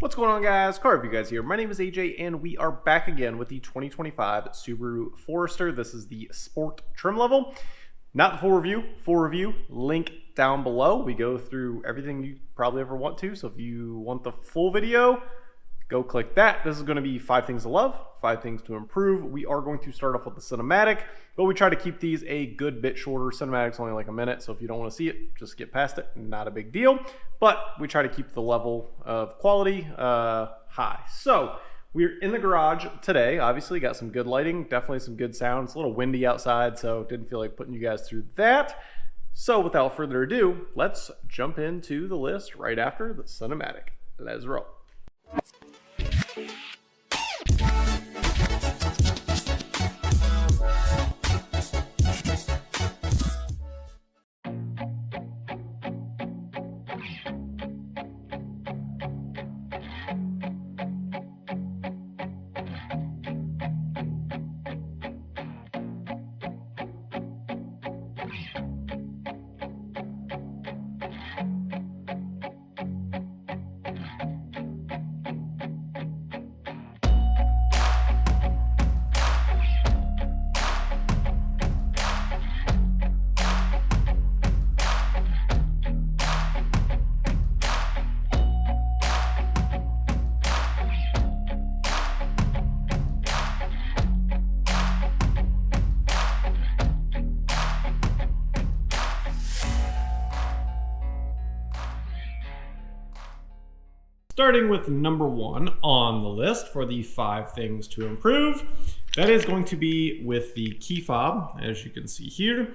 What's going on, guys? Car Review Guys here. My name is AJ and we are back again with the 2025 Subaru Forester. This is the Sport trim level. Not the full review, link down below. We go through everything you probably ever want to, so if you want the full video, go click that. This is going to be 5 things to love, 5 things to improve. We are going to start off with the cinematic, but we try to keep these a good bit shorter. Cinematic's only like a minute, so if you don't want to see it, just skip past it. Not a big deal, but we try to keep the level of quality high. So we're in the garage today. Obviously got some good lighting, definitely some good sound. It's a little windy outside, so didn't feel like putting you guys through that. So without further ado, let's jump into the list right after the cinematic. Let's roll. Starting with number 1 on the list for the 5 things to improve, that is going to be with the key fob. As you can see here,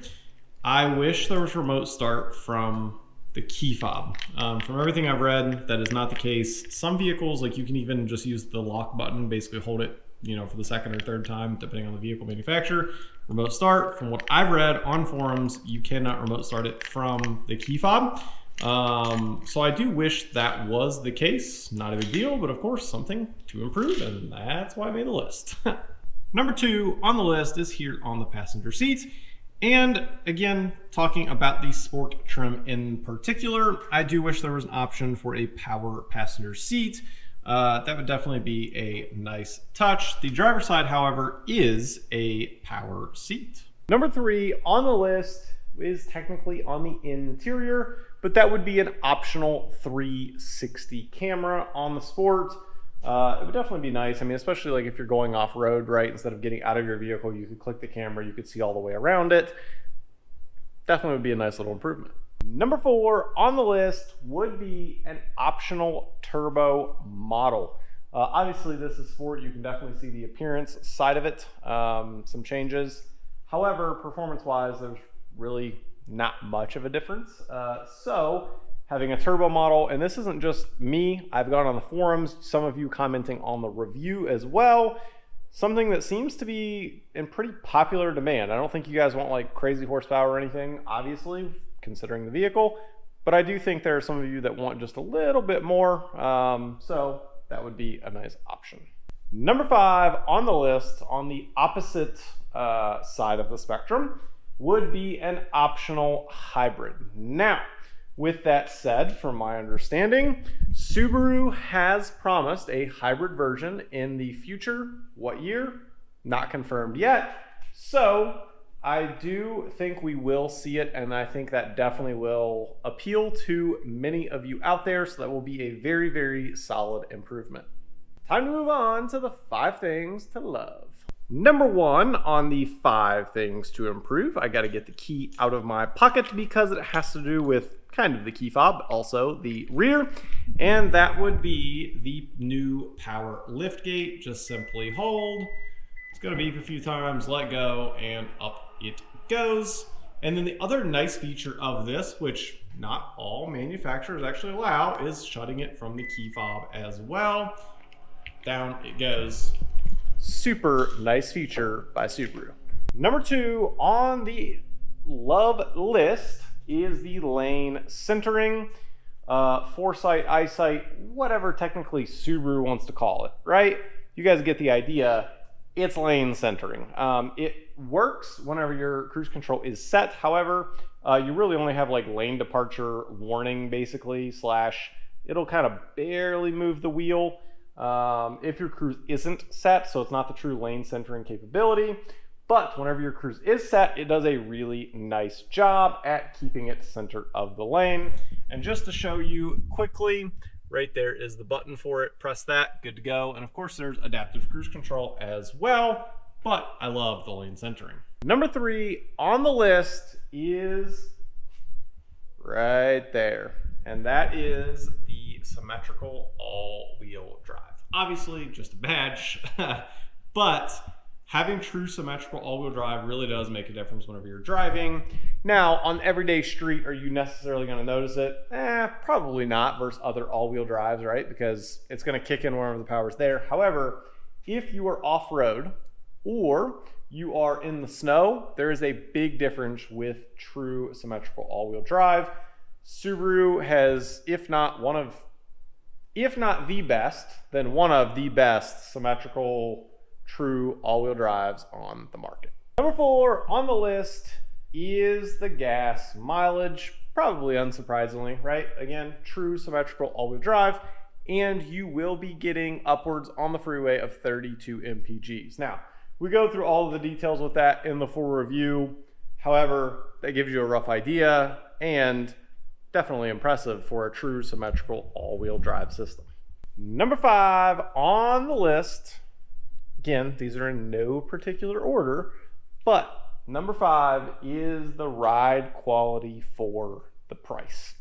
I wish there was remote start from the key fob. From everything I've read, that is not the case. Some vehicles, like, you can even just use the lock button, basically hold it, you know, for the second or third time, depending on the vehicle manufacturer. Remote start, from what I've read on forums, you cannot remote start it from the key fob. So I do wish that was the case. Not a big deal, but of course something to improve, and that's why I made the list. Number 2 on the list is here on the passenger seat. And again, talking about the Sport trim in particular, I do wish there was an option for a power passenger seat. That would definitely be a nice touch. The driver's side, however, is a power seat. Number 3 on the list is technically on the interior, but that would be an optional 360 camera on the Sport. It would definitely be nice. I mean, especially like if you're going off-road, right? Instead of getting out of your vehicle, you could click the camera, you could see all the way around it. Definitely would be a nice little improvement. Number 4 on the list would be an optional turbo model. Obviously, this is Sport. You can definitely see the appearance side of it, some changes. However, performance-wise, there's really not much of a difference. So having a turbo model, and this isn't just me, I've gone on the forums, some of you commenting on the review as well, something that seems to be in pretty popular demand. I don't think you guys want like crazy horsepower or anything, obviously, considering the vehicle, but I do think there are some of you that want just a little bit more, so that would be a nice option. Number 5 on the list, on the opposite side of the spectrum, would be an optional hybrid. Now, with that said, from my understanding, Subaru has promised a hybrid version in the future. What year? Not confirmed yet. So I do think we will see it, and I think that definitely will appeal to many of you out there, so that will be a very, very solid improvement. Time to move on to the 5 things to love. Number 1 on the 5 things to improve, I got to get the key out of my pocket because it has to do with kind of the key fob, also the rear, and that would be the new power lift gate. Just simply hold, it's going to beep a few times, let go, and up it goes. And then the other nice feature of this, which not all manufacturers actually allow, is shutting it from the key fob as well. Down it goes. Super nice feature by Subaru. Number 2 on the love list is the lane centering, foresight, eyesight, whatever technically Subaru wants to call it, right? You guys get the idea. It's lane centering. It works whenever your cruise control is set. However, you really only have like lane departure warning basically, slash it'll kind of barely move the wheel if your cruise isn't set, so it's not the true lane centering capability. But whenever your cruise is set, it does a really nice job at keeping it center of the lane. And just to show you quickly, right there is the button for it. Press that, good to go. And of course there's adaptive cruise control as well, but I love the lane centering. Number 3 on the list is right there. And that is the symmetrical all-wheel drive. Obviously just a badge, but having true symmetrical all-wheel drive really does make a difference whenever you're driving. Now, on everyday street, are you necessarily going to notice it? Probably not versus other all-wheel drives, right? Because it's going to kick in whenever the power's there. However, if you are off-road or you are in the snow, there is a big difference with true symmetrical all-wheel drive. Subaru has, if not the best, then one of the best symmetrical true all-wheel drives on the market. Number 4 on the list is the gas mileage. Probably unsurprisingly, right? Again, true symmetrical all-wheel drive, and you will be getting upwards on the freeway of 32 mpgs. Now, we go through all of the details with that in the full review. However, that gives you a rough idea and definitely impressive for a true symmetrical all-wheel drive system. Number 5 on the list. Again, these are in no particular order, but number 5 is the ride quality for the price.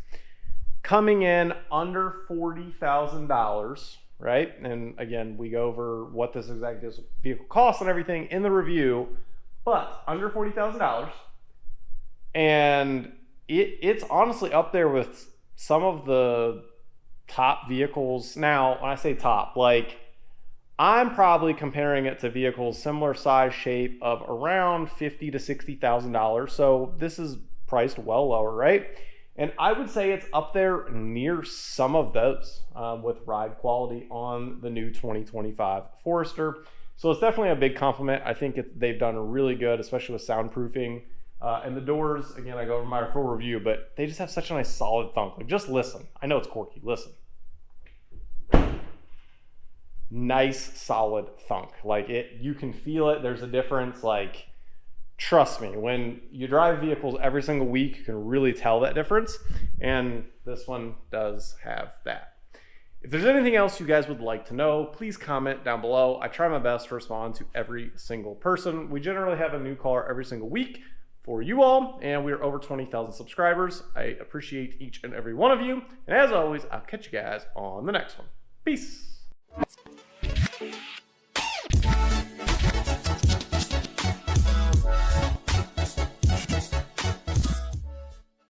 Coming in under $40,000, right? And again, we go over what this exact vehicle costs and everything in the review, but under $40,000. And it's honestly up there with some of the top vehicles. Now, when I say top, like, I'm probably comparing it to vehicles similar size, shape of around $50,000 to $60,000. So this is priced well lower, right? And I would say it's up there near some of those with ride quality on the new 2025 Forester. So it's definitely a big compliment. I think they've done really good, especially with soundproofing. And the doors, again, I go over my full review, but they just have such a nice solid thunk. Like, just listen. I know it's quirky. Listen. Nice solid thunk. Like, you can feel it. There's a difference. Like, trust me, when you drive vehicles every single week, you can really tell that difference, and this one does have that. If there's anything else you guys would like to know, please comment down below. I try my best to respond to every single person. We generally have a new car every single week for you all, and we are over 20,000 subscribers. I appreciate each and every one of you, and as always, I'll catch you guys on the next one. Peace.